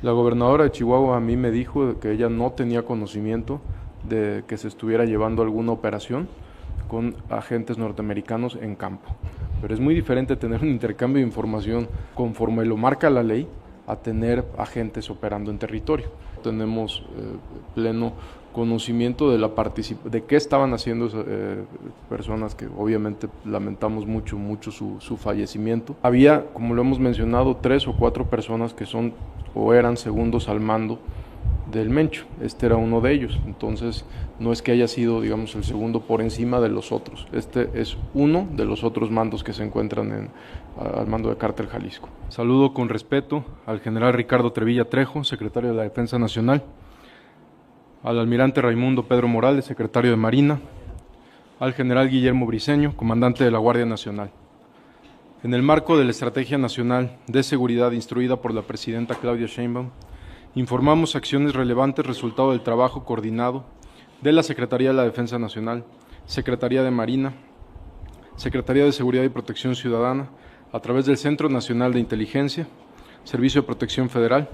La gobernadora de Chihuahua a mí me dijo que ella no tenía conocimiento de que se estuviera llevando alguna operación con agentes norteamericanos en campo. Pero es muy diferente tener un intercambio de información conforme lo marca la ley a tener agentes operando en territorio. Tenemos pleno conocimiento de qué estaban haciendo esas personas, que obviamente lamentamos mucho su fallecimiento. Había, como lo hemos mencionado, 3 o 4 personas que son o eran segundos al mando del Mencho. Este era uno de ellos, entonces no es que haya sido, digamos, el segundo por encima de los otros. Este es uno de los otros mandos que se encuentran al mando de Cártel Jalisco. Saludo con respeto al general Ricardo Trevilla Trejo, secretario de la Defensa Nacional, al almirante Raimundo Pedro Morales, secretario de Marina, al general Guillermo Briceño, comandante de la Guardia Nacional. En el marco de la Estrategia Nacional de Seguridad instruida por la presidenta Claudia Sheinbaum, informamos acciones relevantes resultado del trabajo coordinado de la Secretaría de la Defensa Nacional, Secretaría de Marina, Secretaría de Seguridad y Protección Ciudadana, a través del Centro Nacional de Inteligencia, Servicio de Protección Federal,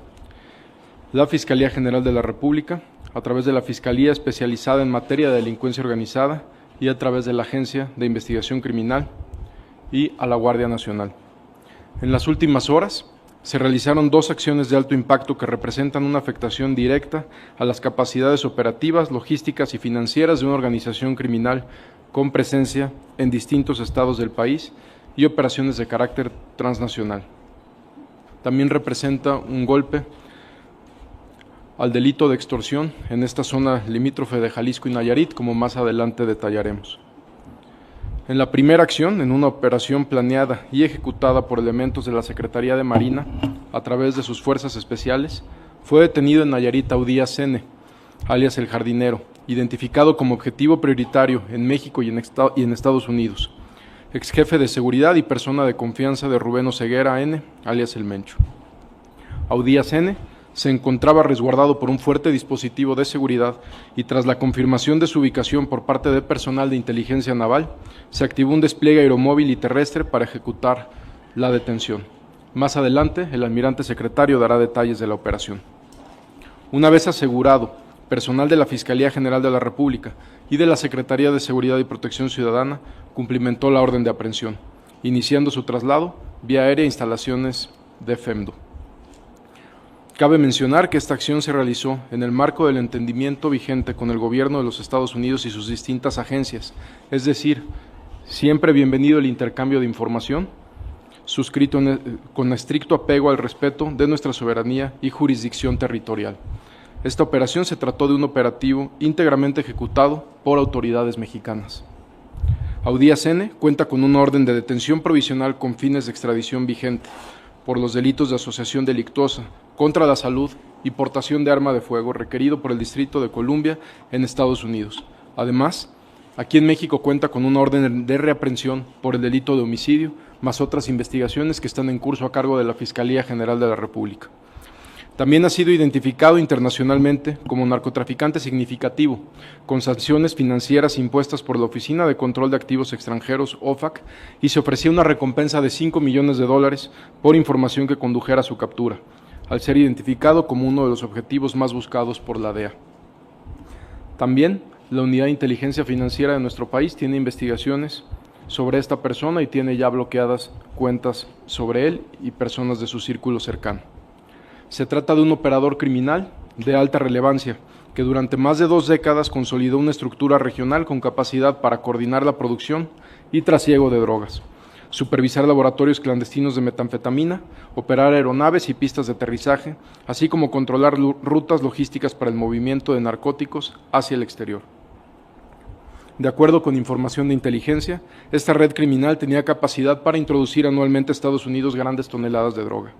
la Fiscalía General de la República, a través de la Fiscalía Especializada en Materia de Delincuencia Organizada y a través de la Agencia de Investigación Criminal y a la Guardia Nacional. En las últimas horas se realizaron 2 acciones de alto impacto que representan una afectación directa a las capacidades operativas, logísticas y financieras de una organización criminal con presencia en distintos estados del país y operaciones de carácter transnacional. También representa un golpe al delito de extorsión en esta zona limítrofe de Jalisco y Nayarit, como más adelante detallaremos. En la primera acción, en una operación planeada y ejecutada por elementos de la Secretaría de Marina a través de sus fuerzas especiales, fue detenido en Nayarit Audías N., alias El Jardinero, identificado como objetivo prioritario en México y en Estados Unidos, ex jefe de seguridad y persona de confianza de Rubén Oseguera N., alias El Mencho. Audías N. se encontraba resguardado por un fuerte dispositivo de seguridad y tras la confirmación de su ubicación por parte de personal de inteligencia naval, se activó un despliegue aeromóvil y terrestre para ejecutar la detención. Más adelante, el almirante secretario dará detalles de la operación. Una vez asegurado, personal de la Fiscalía General de la República y de la Secretaría de Seguridad y Protección Ciudadana cumplimentó la orden de aprehensión, iniciando su traslado vía aérea a instalaciones de FEMDO. Cabe mencionar que esta acción se realizó en el marco del entendimiento vigente con el gobierno de los Estados Unidos y sus distintas agencias, es decir, siempre bienvenido el intercambio de información, suscrito con estricto apego al respeto de nuestra soberanía y jurisdicción territorial. Esta operación se trató de un operativo íntegramente ejecutado por autoridades mexicanas. Audías N. cuenta con una orden de detención provisional con fines de extradición vigente por los delitos de asociación delictuosa contra la salud y portación de arma de fuego requerido por el Distrito de Columbia en Estados Unidos. Además, aquí en México cuenta con una orden de reaprehensión por el delito de homicidio, más otras investigaciones que están en curso a cargo de la Fiscalía General de la República. También ha sido identificado internacionalmente como narcotraficante significativo, con sanciones financieras impuestas por la Oficina de Control de Activos Extranjeros, OFAC, y se ofrecía una recompensa de $5 millones por información que condujera a su captura, al ser identificado como uno de los objetivos más buscados por la DEA. También, la Unidad de Inteligencia Financiera de nuestro país tiene investigaciones sobre esta persona y tiene ya bloqueadas cuentas sobre él y personas de su círculo cercano. Se trata de un operador criminal de alta relevancia que durante más de 2 décadas consolidó una estructura regional con capacidad para coordinar la producción y trasiego de drogas, supervisar laboratorios clandestinos de metanfetamina, operar aeronaves y pistas de aterrizaje, así como controlar rutas logísticas para el movimiento de narcóticos hacia el exterior. De acuerdo con información de inteligencia, esta red criminal tenía capacidad para introducir anualmente a Estados Unidos grandes toneladas de droga.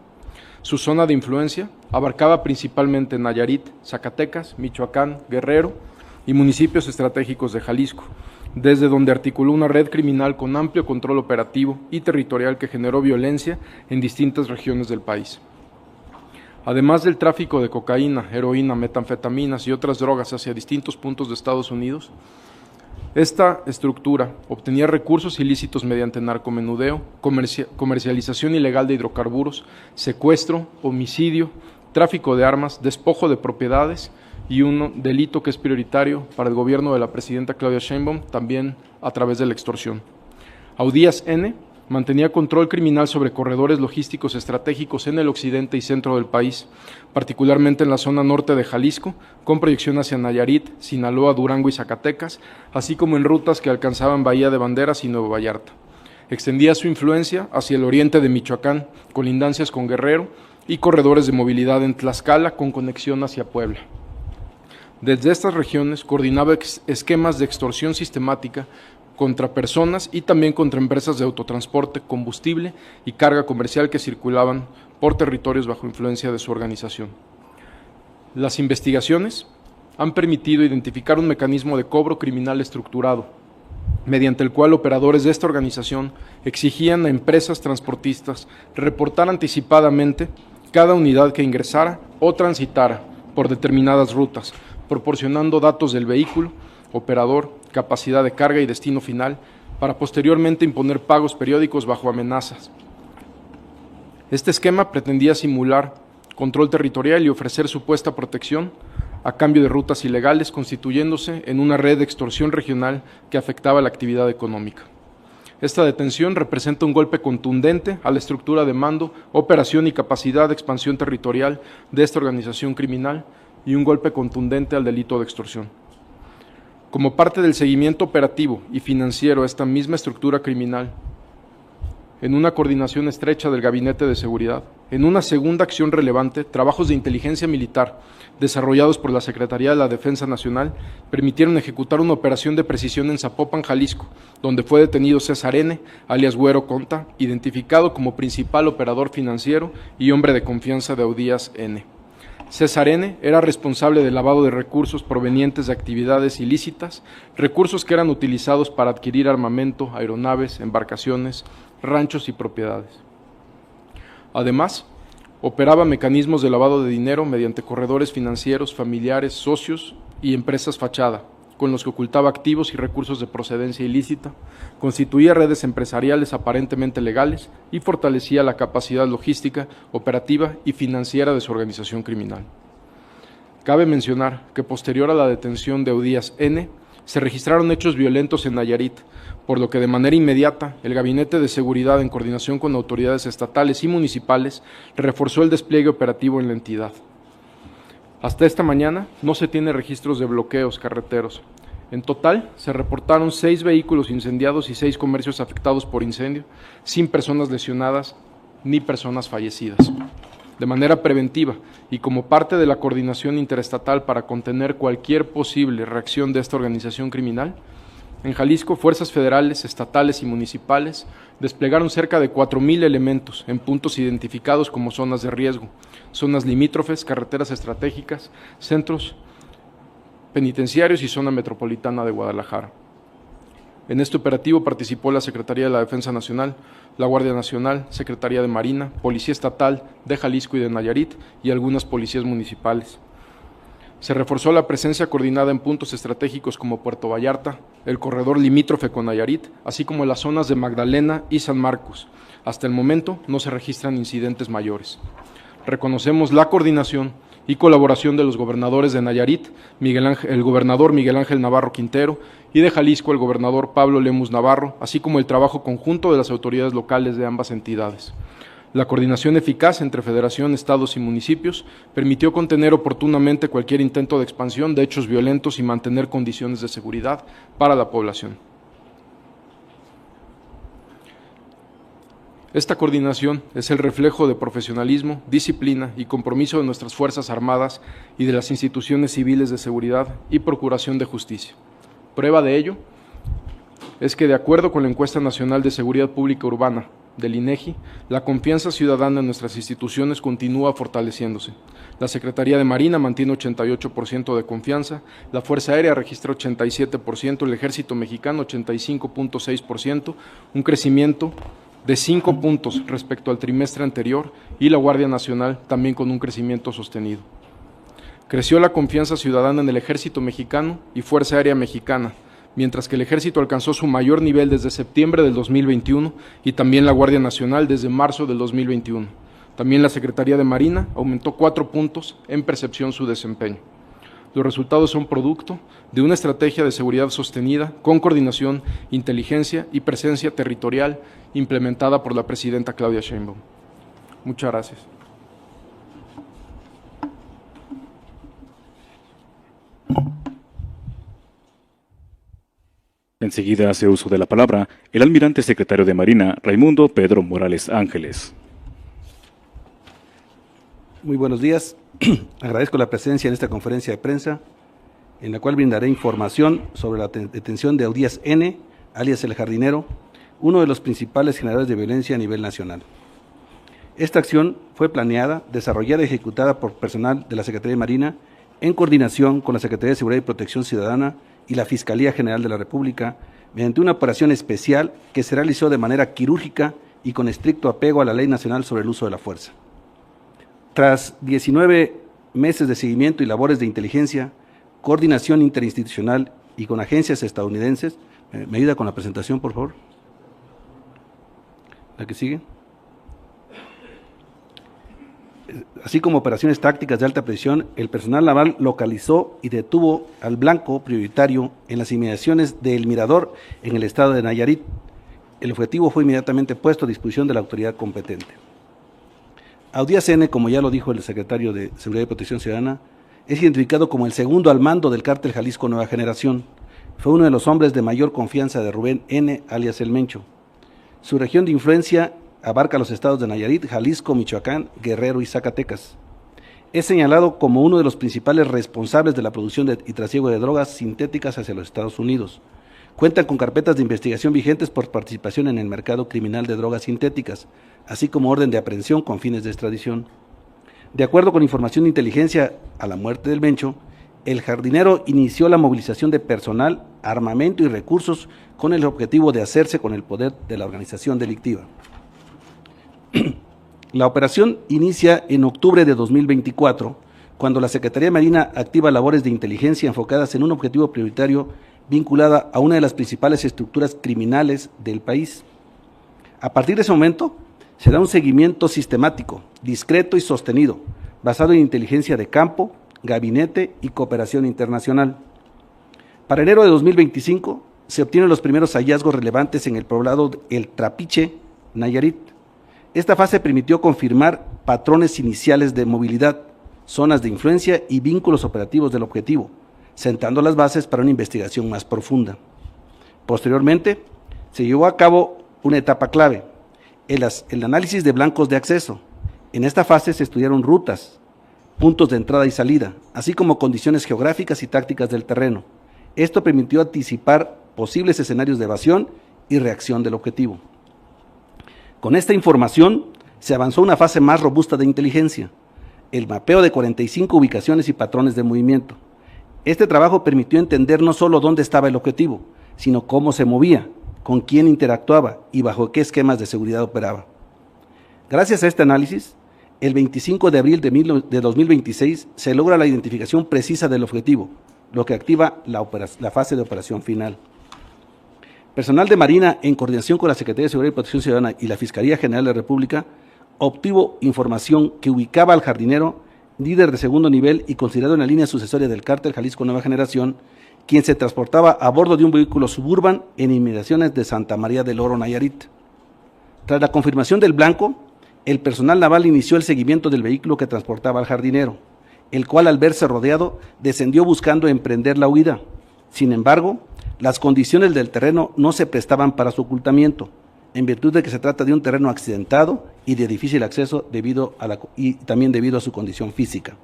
Su zona de influencia abarcaba principalmente Nayarit, Zacatecas, Michoacán, Guerrero y municipios estratégicos de Jalisco, desde donde articuló una red criminal con amplio control operativo y territorial que generó violencia en distintas regiones del país. Además del tráfico de cocaína, heroína, metanfetaminas y otras drogas hacia distintos puntos de Estados Unidos, esta estructura obtenía recursos ilícitos mediante narcomenudeo, comercialización ilegal de hidrocarburos, secuestro, homicidio, tráfico de armas, despojo de propiedades y un delito que es prioritario para el gobierno de la presidenta Claudia Sheinbaum, también a través de la extorsión. Audías N. mantenía control criminal sobre corredores logísticos estratégicos en el occidente y centro del país, particularmente en la zona norte de Jalisco, con proyección hacia Nayarit, Sinaloa, Durango y Zacatecas, así como en rutas que alcanzaban Bahía de Banderas y Nuevo Vallarta. Extendía su influencia hacia el oriente de Michoacán, colindancias con Guerrero, y corredores de movilidad en Tlaxcala con conexión hacia Puebla. Desde estas regiones coordinaba esquemas de extorsión sistemática contra personas y también contra empresas de autotransporte, combustible y carga comercial que circulaban por territorios bajo influencia de su organización. Las investigaciones han permitido identificar un mecanismo de cobro criminal estructurado, mediante el cual operadores de esta organización exigían a empresas transportistas reportar anticipadamente cada unidad que ingresara o transitara por determinadas rutas, proporcionando datos del vehículo, operador, capacidad de carga y destino final, para posteriormente imponer pagos periódicos bajo amenazas. Este esquema pretendía simular control territorial y ofrecer supuesta protección a cambio de rutas ilegales, constituyéndose en una red de extorsión regional que afectaba la actividad económica. Esta detención representa un golpe contundente a la estructura de mando, operación y capacidad de expansión territorial de esta organización criminal y un golpe contundente al delito de extorsión. Como parte del seguimiento operativo y financiero a esta misma estructura criminal, en una coordinación estrecha del Gabinete de Seguridad, en una segunda acción relevante, trabajos de inteligencia militar desarrollados por la Secretaría de la Defensa Nacional permitieron ejecutar una operación de precisión en Zapopan, Jalisco, donde fue detenido César N., alias Güero Conta, identificado como principal operador financiero y hombre de confianza de Audías N. César N. era responsable del lavado de recursos provenientes de actividades ilícitas, recursos que eran utilizados para adquirir armamento, aeronaves, embarcaciones, ranchos y propiedades. Además, operaba mecanismos de lavado de dinero mediante corredores financieros, familiares, socios y empresas fachada, con los que ocultaba activos y recursos de procedencia ilícita, constituía redes empresariales aparentemente legales y fortalecía la capacidad logística, operativa y financiera de su organización criminal. Cabe mencionar que posterior a la detención de Audías N., se registraron hechos violentos en Nayarit, por lo que de manera inmediata el Gabinete de Seguridad, en coordinación con autoridades estatales y municipales, reforzó el despliegue operativo en la entidad. Hasta esta mañana no se tiene registros de bloqueos carreteros. En total, se reportaron 6 vehículos incendiados y 6 comercios afectados por incendio, sin personas lesionadas ni personas fallecidas. De manera preventiva y como parte de la coordinación interestatal para contener cualquier posible reacción de esta organización criminal, en Jalisco, fuerzas federales, estatales y municipales desplegaron cerca de 4,000 elementos en puntos identificados como zonas de riesgo, zonas limítrofes, carreteras estratégicas, centros penitenciarios y zona metropolitana de Guadalajara. En este operativo participó la Secretaría de la Defensa Nacional, la Guardia Nacional, Secretaría de Marina, Policía Estatal de Jalisco y de Nayarit y algunas policías municipales. Se reforzó la presencia coordinada en puntos estratégicos como Puerto Vallarta, el corredor limítrofe con Nayarit, así como en las zonas de Magdalena y San Marcos. Hasta el momento no se registran incidentes mayores. Reconocemos la coordinación y colaboración de los gobernadores de Nayarit, el gobernador Miguel Ángel Navarro Quintero, y de Jalisco, el gobernador Pablo Lemus Navarro, así como el trabajo conjunto de las autoridades locales de ambas entidades. La coordinación eficaz entre Federación, estados y municipios permitió contener oportunamente cualquier intento de expansión de hechos violentos y mantener condiciones de seguridad para la población. Esta coordinación es el reflejo de profesionalismo, disciplina y compromiso de nuestras Fuerzas Armadas y de las instituciones civiles de seguridad y procuración de justicia. Prueba de ello es que, de acuerdo con la Encuesta Nacional de Seguridad Pública Urbana del INEGI, la confianza ciudadana en nuestras instituciones continúa fortaleciéndose. La Secretaría de Marina mantiene 88% de confianza, la Fuerza Aérea registra 87%, el Ejército Mexicano 85.6%, un crecimiento de 5 puntos respecto al trimestre anterior, y la Guardia Nacional también con un crecimiento sostenido. Creció la confianza ciudadana en el Ejército Mexicano y Fuerza Aérea Mexicana, mientras que el Ejército alcanzó su mayor nivel desde septiembre del 2021 y también la Guardia Nacional desde marzo del 2021. También la Secretaría de Marina aumentó 4 puntos en percepción su desempeño. Los resultados son producto de una estrategia de seguridad sostenida con coordinación, inteligencia y presencia territorial implementada por la presidenta Claudia Sheinbaum. Muchas gracias. Enseguida hace uso de la palabra el almirante secretario de Marina, Raimundo Pedro Morales Ángeles. Muy buenos días. Agradezco la presencia en esta conferencia de prensa, en la cual brindaré información sobre la detención de Audías N., alias El Jardinero, uno de los principales generadores de violencia a nivel nacional. Esta acción fue planeada, desarrollada y ejecutada por personal de la Secretaría de Marina en coordinación con la Secretaría de Seguridad y Protección Ciudadana y la Fiscalía General de la República, mediante una operación especial que se realizó de manera quirúrgica y con estricto apego a la Ley Nacional sobre el Uso de la Fuerza. Tras 19 meses de seguimiento y labores de inteligencia, coordinación interinstitucional y con agencias estadounidenses, ¿me ayuda con la presentación, por favor? La que sigue. Así como operaciones tácticas de alta presión, el personal naval localizó y detuvo al blanco prioritario en las inmediaciones de El Mirador en el estado de Nayarit. El objetivo fue inmediatamente puesto a disposición de la autoridad competente. Audías N., como ya lo dijo el secretario de Seguridad y Protección Ciudadana, es identificado como el segundo al mando del cártel Jalisco Nueva Generación. Fue uno de los hombres de mayor confianza de Rubén N., alias El Mencho. Su región de influencia abarca los estados de Nayarit, Jalisco, Michoacán, Guerrero y Zacatecas. Es señalado como uno de los principales responsables de la producción y trasiego de drogas sintéticas hacia los Estados Unidos. Cuentan con carpetas de investigación vigentes por participación en el mercado criminal de drogas sintéticas, así como orden de aprehensión con fines de extradición. De acuerdo con información de inteligencia a la muerte del Mencho, El Jardinero inició la movilización de personal, armamento y recursos con el objetivo de hacerse con el poder de la organización delictiva. La operación inicia en octubre de 2024, cuando la Secretaría de Marina activa labores de inteligencia enfocadas en un objetivo prioritario vinculada a una de las principales estructuras criminales del país. A partir de ese momento, se da un seguimiento sistemático, discreto y sostenido, basado en inteligencia de campo, gabinete y cooperación internacional. Para enero de 2025, se obtienen los primeros hallazgos relevantes en el poblado El Trapiche, Nayarit. Esta fase permitió confirmar patrones iniciales de movilidad, zonas de influencia y vínculos operativos del objetivo, sentando las bases para una investigación más profunda. Posteriormente, se llevó a cabo una etapa clave, el análisis de blancos de acceso. En esta fase se estudiaron rutas, puntos de entrada y salida, así como condiciones geográficas y tácticas del terreno. Esto permitió anticipar posibles escenarios de evasión y reacción del objetivo. Con esta información se avanzó a una fase más robusta de inteligencia, el mapeo de 45 ubicaciones y patrones de movimiento. Este trabajo permitió entender no solo dónde estaba el objetivo, sino cómo se movía, con quién interactuaba y bajo qué esquemas de seguridad operaba. Gracias a este análisis, el 25 de abril de 2026 se logra la identificación precisa del objetivo, lo que activa la fase de operación final. Personal de Marina, en coordinación con la Secretaría de Seguridad y Protección Ciudadana y la Fiscalía General de la República, obtuvo información que ubicaba al Jardinero, líder de segundo nivel y considerado en la línea sucesoria del cártel Jalisco Nueva Generación, quien se transportaba a bordo de un vehículo Suburban en inmediaciones de Santa María del Oro, Nayarit. Tras la confirmación del blanco, el personal naval inició el seguimiento del vehículo que transportaba al Jardinero, el cual, al verse rodeado, descendió buscando emprender la huida. Sin embargo, las condiciones del terreno no se prestaban para su ocultamiento, en virtud de que se trata de un terreno accidentado y de difícil acceso también debido a su condición física.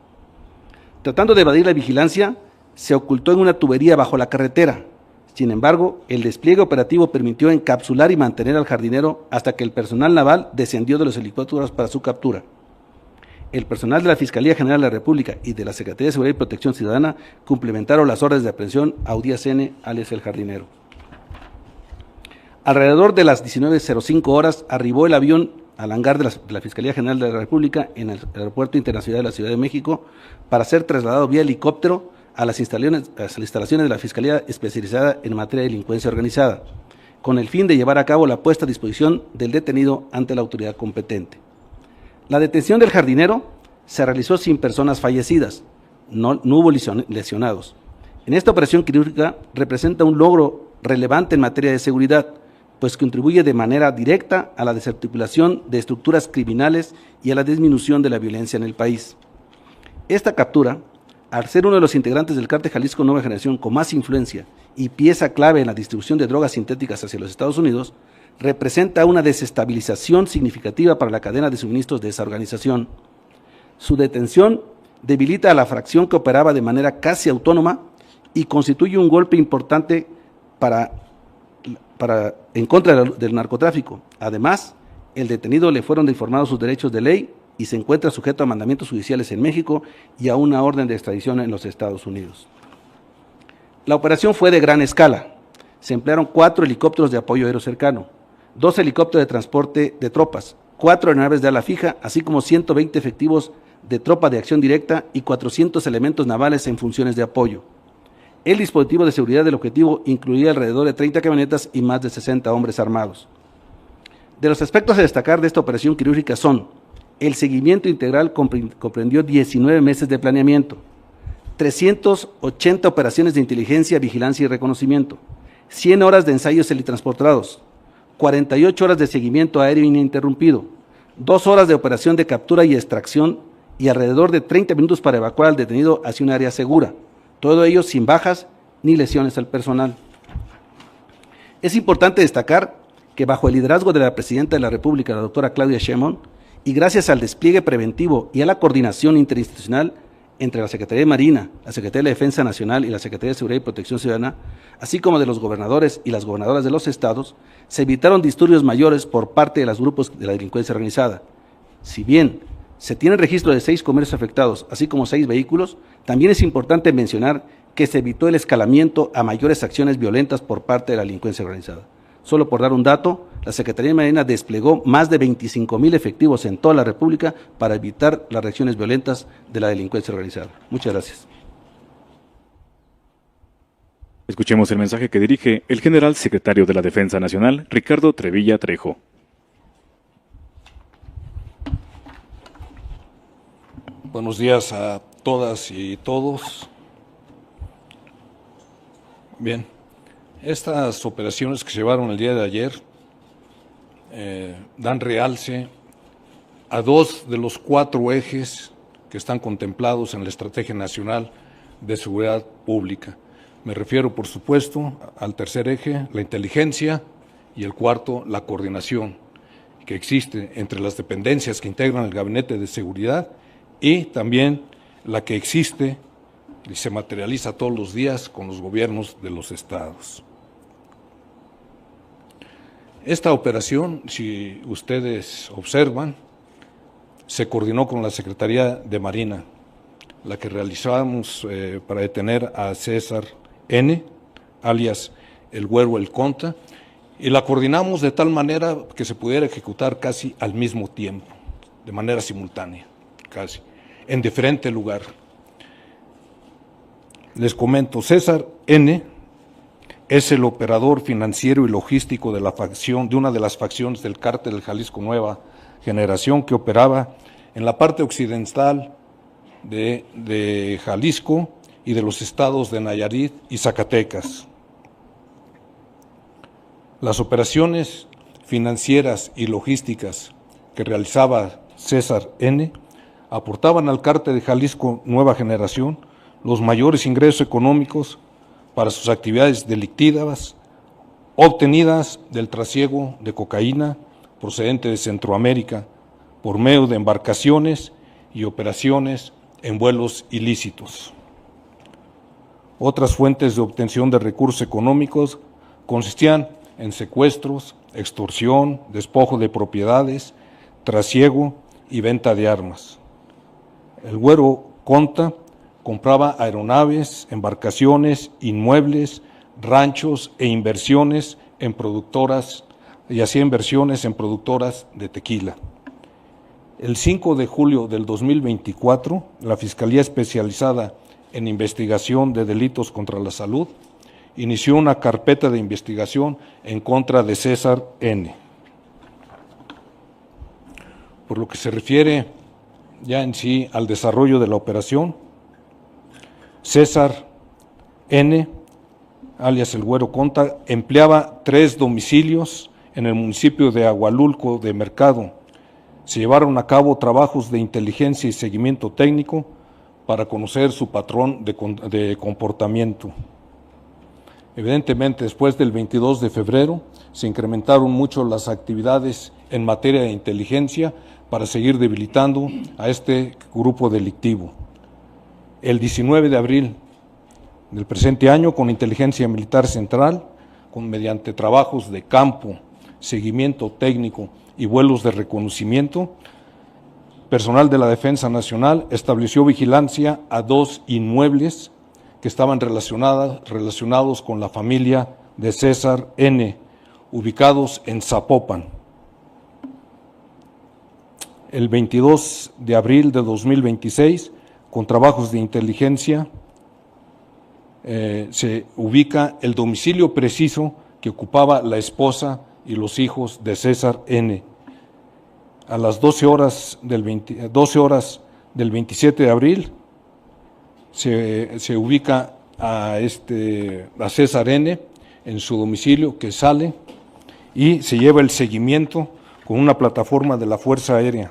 Tratando de evadir la vigilancia, se ocultó en una tubería bajo la carretera. Sin embargo, el despliegue operativo permitió encapsular y mantener al Jardinero hasta que el personal naval descendió de los helicópteros para su captura. El personal de la Fiscalía General de la República y de la Secretaría de Seguridad y Protección Ciudadana complementaron las órdenes de aprehensión a Audías N., alias El Jardinero. Alrededor de las 19:05 horas arribó el avión al hangar de la Fiscalía General de la República en el Aeropuerto Internacional de la Ciudad de México para ser trasladado vía helicóptero a las instalaciones de la Fiscalía especializada en materia de delincuencia organizada, con el fin de llevar a cabo la puesta a disposición del detenido ante la autoridad competente. La detención del jardinero se realizó sin personas fallecidas, no hubo lesionados. En esta operación quirúrgica representa un logro relevante en materia de seguridad, pues contribuye de manera directa a la desarticulación de estructuras criminales y a la disminución de la violencia en el país. Esta captura, al ser uno de los integrantes del Cártel Jalisco Nueva Generación con más influencia y pieza clave en la distribución de drogas sintéticas hacia los Estados Unidos, representa una desestabilización significativa para la cadena de suministros de esa organización. Su detención debilita a la fracción que operaba de manera casi autónoma y constituye un golpe importante en contra del narcotráfico. Además, el detenido le fueron informados sus derechos de ley y se encuentra sujeto a mandamientos judiciales en México y a una orden de extradición en los Estados Unidos. La operación fue de gran escala. Se emplearon 4 helicópteros de apoyo aéreo cercano, 2 helicópteros de transporte de tropas, 4 aeronaves de ala fija, así como 120 efectivos de tropa de acción directa y 400 elementos navales en funciones de apoyo. El dispositivo de seguridad del objetivo incluía alrededor de 30 camionetas y más de 60 hombres armados. De los aspectos a destacar de esta operación quirúrgica son: el seguimiento integral comprendió 19 meses de planeamiento, 380 operaciones de inteligencia, vigilancia y reconocimiento, 100 horas de ensayos helitransportados, 48 horas de seguimiento aéreo ininterrumpido, 2 horas de operación de captura y extracción y alrededor de 30 minutos para evacuar al detenido hacia un área segura. Todo ello sin bajas ni lesiones al personal. Es importante destacar que bajo el liderazgo de la Presidenta de la República, la doctora Claudia Sheinbaum, y gracias al despliegue preventivo y a la coordinación interinstitucional entre la Secretaría de Marina, la Secretaría de Defensa Nacional y la Secretaría de Seguridad y Protección Ciudadana, así como de los gobernadores y las gobernadoras de los estados, se evitaron disturbios mayores por parte de los grupos de la delincuencia organizada. Si bien se tiene registro de 6 comercios afectados, así como 6 vehículos, también es importante mencionar que se evitó el escalamiento a mayores acciones violentas por parte de la delincuencia organizada. Solo por dar un dato, la Secretaría de Marina desplegó más de 25,000 efectivos en toda la República para evitar las reacciones violentas de la delincuencia organizada. Muchas gracias. Escuchemos el mensaje que dirige el general secretario de la Defensa Nacional, Ricardo Trevilla Trejo. Buenos días a todas y todos. Bien, estas operaciones que se llevaron el día de ayer dan realce a 2 de los 4 ejes que están contemplados en la Estrategia Nacional de Seguridad Pública. Me refiero, por supuesto, al tercer eje, la inteligencia, y el cuarto, la coordinación que existe entre las dependencias que integran el Gabinete de Seguridad y también la que existe y se materializa todos los días con los gobiernos de los estados. Esta operación, si ustedes observan, se coordinó con la Secretaría de Marina, la que realizamos para detener a César N., alias el Güero El Conta, y la coordinamos de tal manera que se pudiera ejecutar casi al mismo tiempo, de manera simultánea, casi, en diferente lugar. Les comento, César N. es el operador financiero y logístico de una de las facciones del Cártel Jalisco Nueva Generación que operaba en la parte occidental de Jalisco y de los estados de Nayarit y Zacatecas. Las operaciones financieras y logísticas que realizaba César N. aportaban al Cártel de Jalisco Nueva Generación los mayores ingresos económicos para sus actividades delictivas obtenidas del trasiego de cocaína procedente de Centroamérica por medio de embarcaciones y operaciones en vuelos ilícitos. Otras fuentes de obtención de recursos económicos consistían en secuestros, extorsión, despojo de propiedades, trasiego y venta de armas. El Güero Conta compraba aeronaves, embarcaciones, inmuebles, ranchos e inversiones en productoras, y hacía inversiones en productoras de tequila. El 5 de julio del 2024, la Fiscalía Especializada en Investigación de Delitos contra la Salud inició una carpeta de investigación en contra de César N. Por lo que se refiere ya en sí al desarrollo de la operación, César N., alias el Güero Conta, empleaba 3 domicilios en el municipio de Agualulco de Mercado. Se llevaron a cabo trabajos de inteligencia y seguimiento técnico para conocer su patrón de comportamiento. Evidentemente, después del 22 de febrero, se incrementaron mucho las actividades en materia de inteligencia para seguir debilitando a este grupo delictivo. El 19 de abril del presente año, con Inteligencia Militar Central, mediante trabajos de campo, seguimiento técnico y vuelos de reconocimiento, personal de la Defensa Nacional estableció vigilancia a 2 inmuebles que estaban relacionados con la familia de César N., ubicados en Zapopan. El 22 de abril de 2026, con trabajos de inteligencia, se ubica el domicilio preciso que ocupaba la esposa y los hijos de César N. A las 12 horas del 27 de abril se ubica a César N. en su domicilio, que sale y se lleva el seguimiento con una plataforma de la Fuerza Aérea.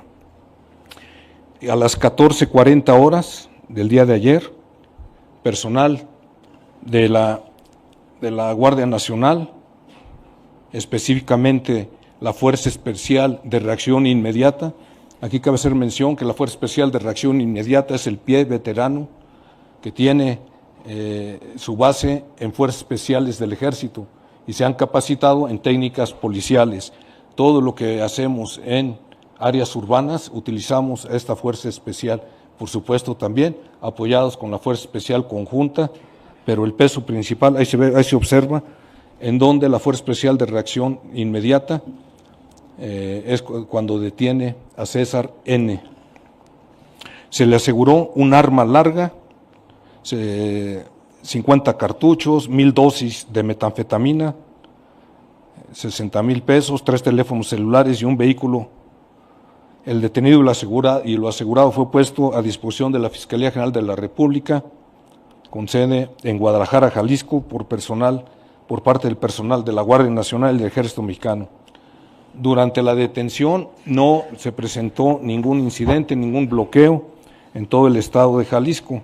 A las 14:40 horas del día de ayer, personal de la Guardia Nacional, específicamente la Fuerza Especial de Reacción Inmediata. Aquí cabe hacer mención que la Fuerza Especial de Reacción Inmediata es el pie veterano que tiene su base en Fuerzas Especiales del Ejército y se han capacitado en técnicas policiales. Todo lo que hacemos en áreas urbanas utilizamos esta Fuerza Especial, por supuesto también apoyados con la Fuerza Especial Conjunta, pero el peso principal, ahí se observa, en donde la Fuerza Especial de Reacción Inmediata es cuando detiene a César N. Se le aseguró un arma larga, 50 cartuchos, 1,000 dosis de metanfetamina, 60,000 pesos, 3 teléfonos celulares y un vehículo. El detenido y lo asegurado fue puesto a disposición de la Fiscalía General de la República, con sede en Guadalajara, Jalisco, por parte del personal de la Guardia Nacional y del Ejército Mexicano. Durante la detención no se presentó ningún incidente, ningún bloqueo en todo el estado de Jalisco.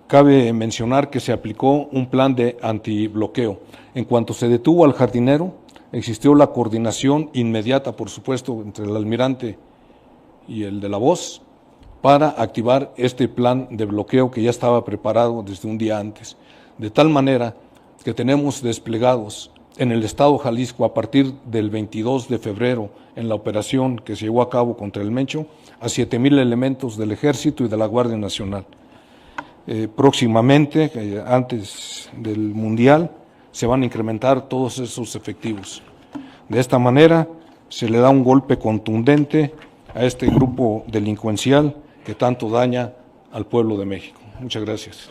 Cabe mencionar que se aplicó un plan de antibloqueo. En cuanto se detuvo al jardinero, existió la coordinación inmediata, por supuesto, entre el almirante y el de la voz, para activar este plan de bloqueo que ya estaba preparado desde un día antes. De tal manera que tenemos desplegados en el estado de Jalisco a partir del 22 de febrero en la operación que se llevó a cabo contra el Mencho a 7,000 elementos del Ejército y de la Guardia Nacional. Próximamente, antes del Mundial, se van a incrementar todos esos efectivos. De esta manera se le da un golpe contundente a este grupo delincuencial que tanto daña al pueblo de México. Muchas gracias.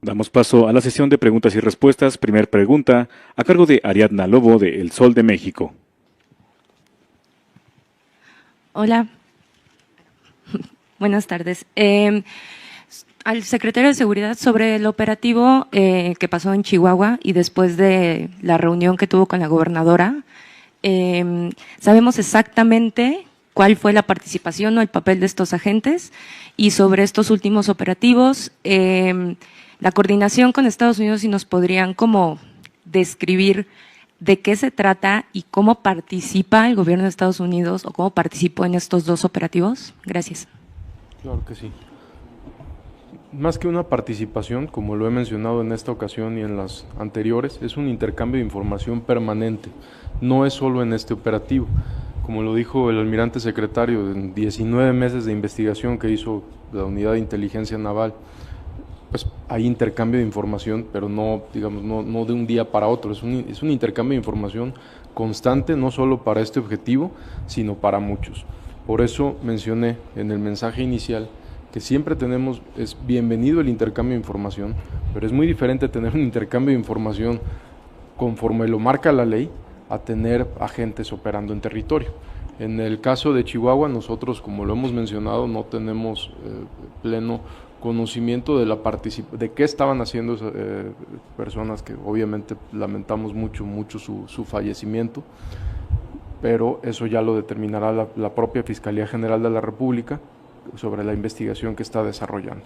Damos paso a la sesión de preguntas y respuestas. Primer pregunta, a cargo de Ariadna Lobo, de El Sol de México. Hola. Buenas tardes. Al secretario de Seguridad, sobre el operativo que pasó en Chihuahua y después de la reunión que tuvo con la gobernadora, ¿sabemos exactamente cuál fue la participación o el papel de estos agentes? Y sobre estos últimos operativos, la coordinación con Estados Unidos, si nos podrían como describir de qué se trata y cómo participa el gobierno de Estados Unidos o cómo participó en estos 2 operativos. Gracias. Claro que sí. Más que una participación, como lo he mencionado en esta ocasión y en las anteriores, es un intercambio de información permanente, no es solo en este operativo. Como lo dijo el almirante secretario, en 19 meses de investigación que hizo la Unidad de Inteligencia Naval, pues hay intercambio de información, pero no, digamos, no de un día para otro, es un intercambio de información constante, no solo para este objetivo, sino para muchos. Por eso mencioné en el mensaje inicial que siempre es bienvenido el intercambio de información, pero es muy diferente tener un intercambio de información conforme lo marca la ley, a tener agentes operando en territorio. En el caso de Chihuahua, nosotros, como lo hemos mencionado, no tenemos pleno conocimiento de qué estaban haciendo esas personas, que obviamente lamentamos mucho su fallecimiento, pero eso ya lo determinará la propia Fiscalía General de la República sobre la investigación que está desarrollando.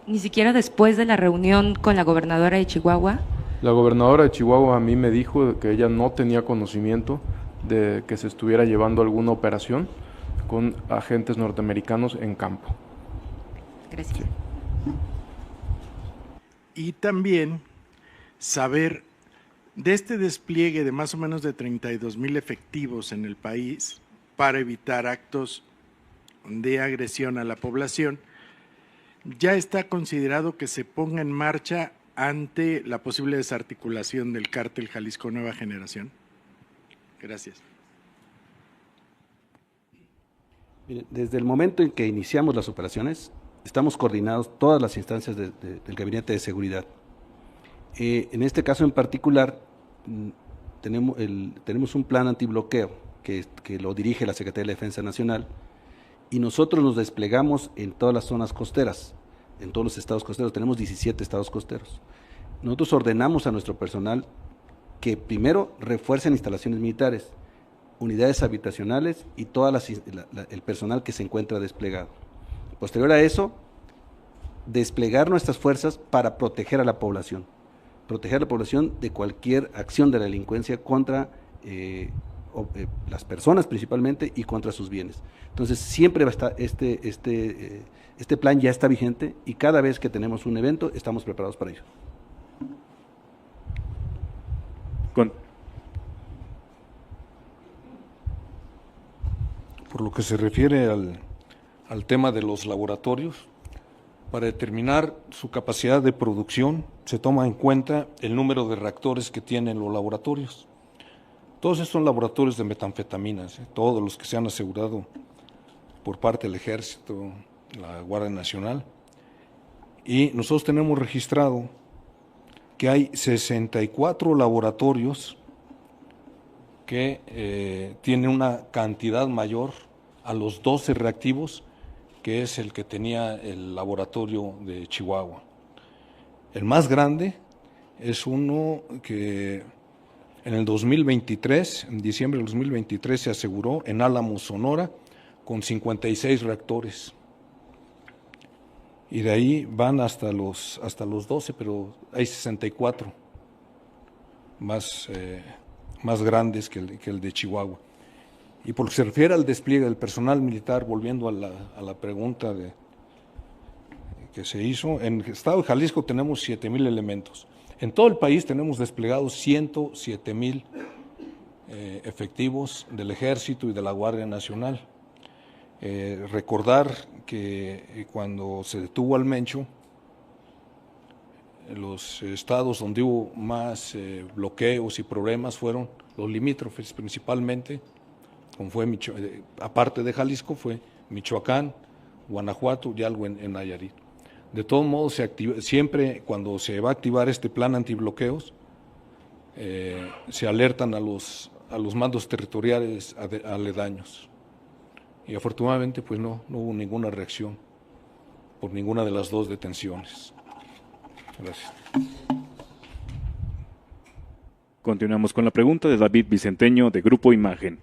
Ni siquiera después de la reunión con la gobernadora de Chihuahua. La gobernadora de Chihuahua a mí me dijo que ella no tenía conocimiento de que se estuviera llevando alguna operación con agentes norteamericanos en campo. Gracias. Sí. Y también saber de este despliegue de más o menos de 32,000 efectivos en el país para evitar actos de agresión a la población, ¿ya está considerado que se ponga en marcha ante la posible desarticulación del cártel Jalisco Nueva Generación? Gracias. Desde el momento en que iniciamos las operaciones, estamos coordinados todas las instancias del Gabinete de Seguridad. En este caso en particular, tenemos un plan antibloqueo que lo dirige la Secretaría de la Defensa Nacional, y nosotros nos desplegamos en todas las zonas costeras, en todos los estados costeros. Tenemos 17 estados costeros. Nosotros ordenamos a nuestro personal que primero refuercen instalaciones militares, unidades habitacionales y todo el personal que se encuentra desplegado. Posterior a eso, desplegar nuestras fuerzas para proteger a la población de cualquier acción de la delincuencia contra las personas principalmente y contra sus bienes. Entonces siempre va a estar este plan ya está vigente, y cada vez que tenemos un evento estamos preparados para ello. Por lo que se refiere al tema de los laboratorios, para determinar su capacidad de producción se toma en cuenta el número de reactores que tienen los laboratorios. Todos estos son laboratorios de metanfetaminas, todos los que se han asegurado por parte del Ejército, la Guardia Nacional, y nosotros tenemos registrado que hay 64 laboratorios que tienen una cantidad mayor a los 12 reactivos, que es el que tenía el laboratorio de Chihuahua. El más grande es uno que en el 2023, en diciembre del 2023, se aseguró en Álamo, Sonora, con 56 reactores. Y de ahí van hasta los 12, pero hay 64 más grandes que el de Chihuahua. Y por lo que se refiere al despliegue del personal militar, volviendo a la pregunta que se hizo, en el estado de Jalisco tenemos 7,000 elementos. En todo el país tenemos desplegados 107,000 efectivos del Ejército y de la Guardia Nacional. Recordar que cuando se detuvo al Mencho, los estados donde hubo más bloqueos y problemas fueron los limítrofes principalmente, como fue aparte de Jalisco, fue Michoacán, Guanajuato y algo en Nayarit. De todos modos, siempre cuando se va a activar este plan antibloqueos, se alertan a los mandos territoriales aledaños. Y afortunadamente pues no hubo ninguna reacción por ninguna de las dos detenciones. Gracias. Continuamos con la pregunta de David Vicenteño, de Grupo Imagen.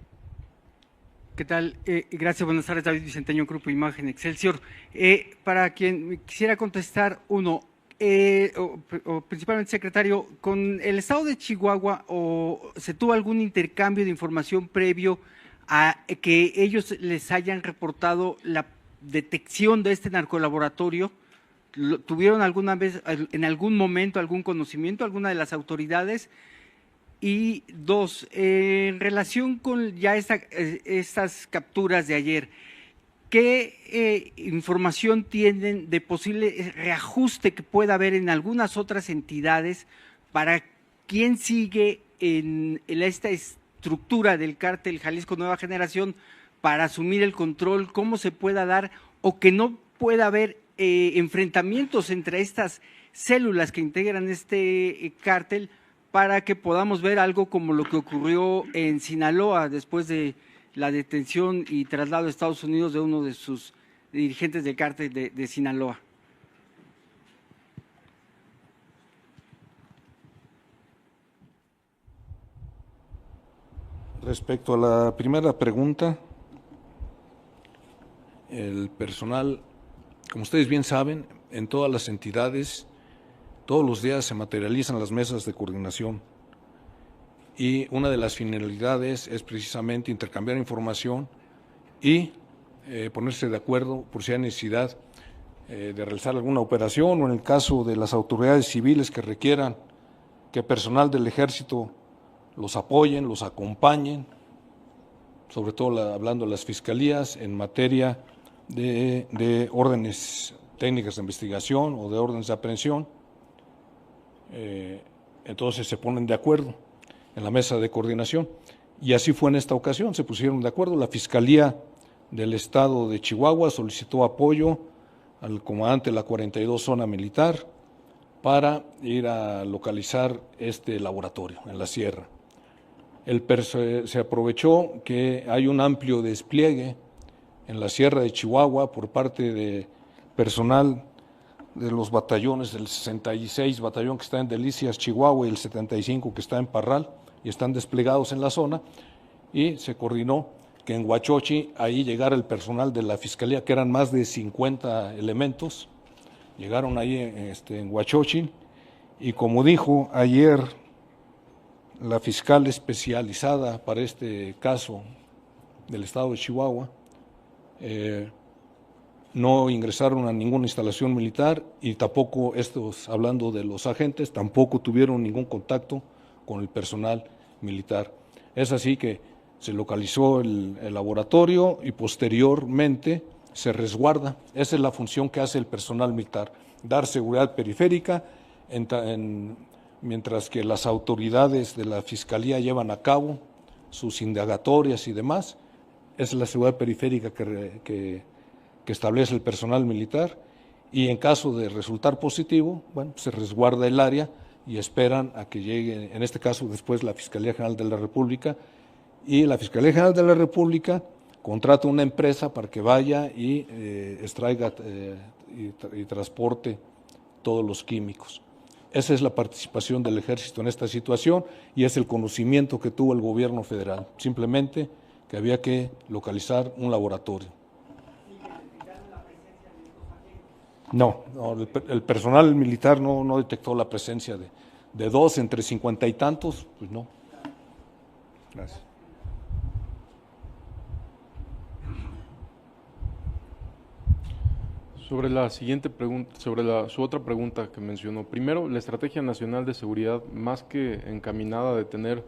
¿Qué tal? Gracias, buenas tardes, David Vicenteño, Grupo Imagen Excelsior. Para quien quisiera contestar, principalmente, secretario, ¿con el estado de Chihuahua se tuvo algún intercambio de información previo a que ellos les hayan reportado la detección de este narcolaboratorio? ¿Tuvieron alguna vez, en algún momento, algún conocimiento, alguna de las autoridades? Y dos, en relación con ya estas capturas de ayer, ¿qué información tienen de posible reajuste que pueda haber en algunas otras entidades para quién sigue en esta estructura del cártel Jalisco Nueva Generación para asumir el control? ¿Cómo se pueda dar o que no pueda haber enfrentamientos entre estas células que integran este cártel para que podamos ver algo como lo que ocurrió en Sinaloa después de la detención y traslado a Estados Unidos de uno de sus dirigentes del cártel de Sinaloa. Respecto a la primera pregunta, el personal, como ustedes bien saben, en todas las entidades, todos los días se materializan las mesas de coordinación y una de las finalidades es precisamente intercambiar información y ponerse de acuerdo por si hay necesidad de realizar alguna operación o en el caso de las autoridades civiles que requieran que personal del Ejército los apoyen, los acompañen, sobre todo hablando de las fiscalías en materia de órdenes técnicas de investigación o de órdenes de aprehensión. Entonces se ponen de acuerdo en la mesa de coordinación y así fue en esta ocasión, se pusieron de acuerdo. La Fiscalía del Estado de Chihuahua solicitó apoyo al comandante de la 42 Zona Militar para ir a localizar este laboratorio en la sierra. Se aprovechó que hay un amplio despliegue en la sierra de Chihuahua por parte de personal de los batallones del 66 batallón que está en Delicias, Chihuahua, y el 75 que está en Parral, y están desplegados en la zona, y se coordinó que en Huachochi ahí llegara el personal de la Fiscalía, que eran más de 50 elementos, llegaron ahí en Huachochi, y como dijo ayer la fiscal especializada para este caso del estado de Chihuahua, no ingresaron a ninguna instalación militar y tampoco estos, hablando de los agentes, tampoco tuvieron ningún contacto con el personal militar. Es así que se localizó el laboratorio y posteriormente se resguarda. Esa es la función que hace el personal militar, dar seguridad periférica mientras que las autoridades de la Fiscalía llevan a cabo sus indagatorias y demás. Esa es la seguridad periférica que establece el personal militar y en caso de resultar positivo, bueno, se resguarda el área y esperan a que llegue, en este caso después la Fiscalía General de la República, y la Fiscalía General de la República contrata una empresa para que vaya y extraiga y transporte todos los químicos. Esa es la participación del Ejército en esta situación y es el conocimiento que tuvo el gobierno federal, simplemente que había que localizar un laboratorio. No, el personal militar no detectó la presencia de dos entre 50 y tantos, pues no. Gracias. Sobre la siguiente pregunta, sobre su otra pregunta que mencionó. Primero, la Estrategia Nacional de Seguridad, más que encaminada a tener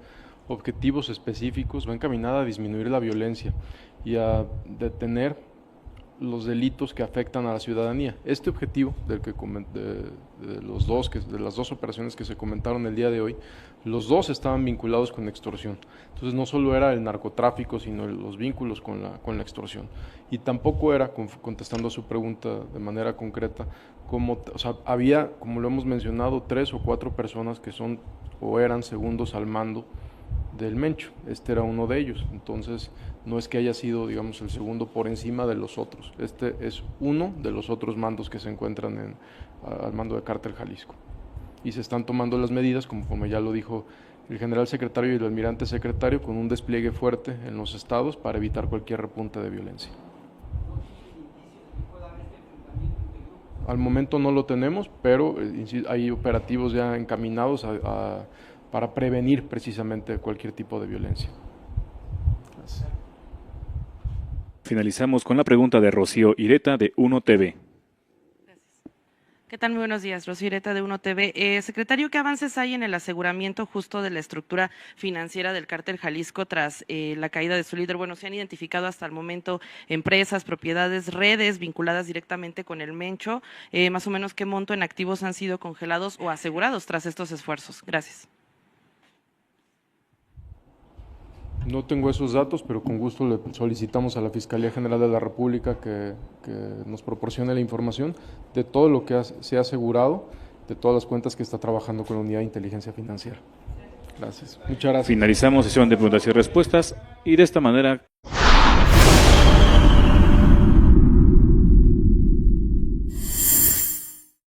objetivos específicos, va encaminada a disminuir la violencia y a detener los delitos que afectan a la ciudadanía. Este objetivo de las dos operaciones que se comentaron el día de hoy, los dos estaban vinculados con extorsión. Entonces no solo era el narcotráfico, sino los vínculos con la extorsión. Y tampoco era, contestando a su pregunta de manera concreta, había, como lo hemos mencionado, 3 o 4 personas que son o eran segundos al mando del Mencho. Este era uno de ellos. Entonces no es que haya sido, digamos, el segundo por encima de los otros. Este es uno de los otros mandos que se encuentran al mando de Cártel Jalisco. Y se están tomando las medidas, como ya lo dijo el general secretario y el almirante secretario, con un despliegue fuerte en los estados para evitar cualquier repunte de violencia. Al momento no lo tenemos, pero hay operativos ya encaminados para prevenir precisamente cualquier tipo de violencia. Gracias. Finalizamos con la pregunta de Rocío Ireta de Uno TV. ¿Qué tal? Muy buenos días, Rocío Ireta de Uno TV. Secretario, ¿qué avances hay en el aseguramiento justo de la estructura financiera del Cártel Jalisco tras la caída de su líder? Bueno, se han identificado hasta el momento empresas, propiedades, redes vinculadas directamente con el Mencho. Más o menos, ¿qué monto en activos han sido congelados o asegurados tras estos esfuerzos? Gracias. No tengo esos datos, pero con gusto le solicitamos a la Fiscalía General de la República que nos proporcione la información de todo lo que se ha asegurado de todas las cuentas que está trabajando con la Unidad de Inteligencia Financiera. Gracias. Muchas gracias. Finalizamos sesión de preguntas y respuestas y de esta manera